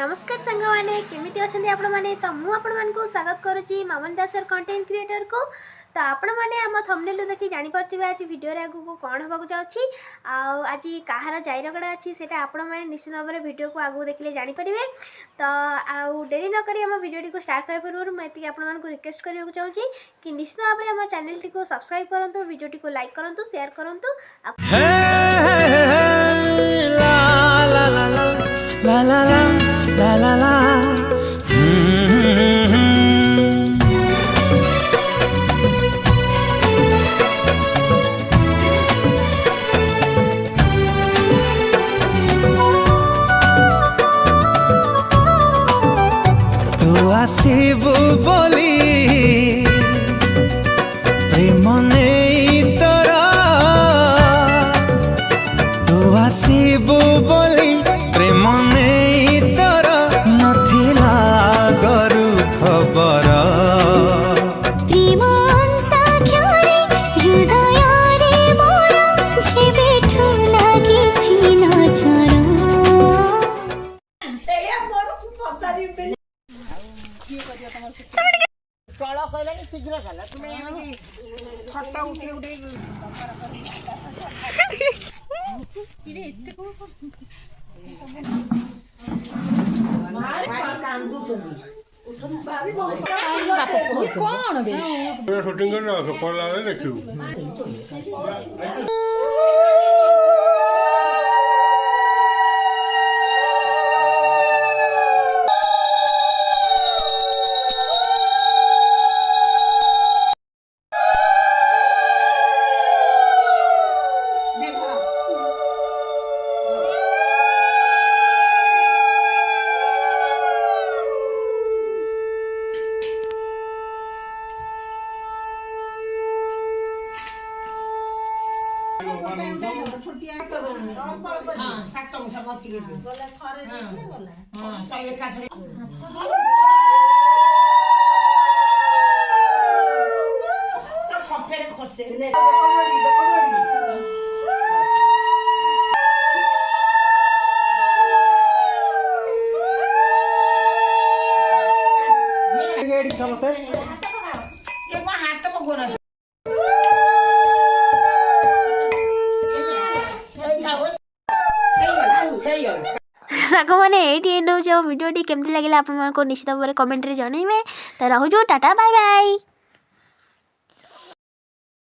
नमस्कार सांग मैंने केमी अच्छा आपण मैंने तो मुझे स्वागत करुच्ची मामन दासर कंटेंट क्रिएटर को। तो आपण मैंने आम थंबनेल देखि जानी पार्थिबे आज वीडियो रे आगु को कौन होबाकु जाउछि आज कहार जाई रगड़ा अछि सेटा आपण मैंने निश्चित भाव में वीडियो को आगु देखले जानि परिबे। तो आउ डेरी न करी हम वीडियो को स्टार्ट करे पूर्व मैं एति आपण मानकु रिक्वेस्ट करबाकु चाहूछि कि निश्चित भाव में हम चैनल को सब्सक्राइब करंतु, वीडियो को लाइक करंतु, शेयर करंतु। La la la la la la तू आसीबू बोली प्रेम नहीं तोरा तू आसीबू बोली प्रेम नहीं तोरा नथिला गरु खबर शीघ्र कला तुम्हें खट्टा उठे उठे शूटिंग कर देखियो साग मैंने ये एंड हो वीडियो केमती लगे आप निश्चित भाव में कमेंट रे जनइबे। तो रहूँ टाटा बाय बाय।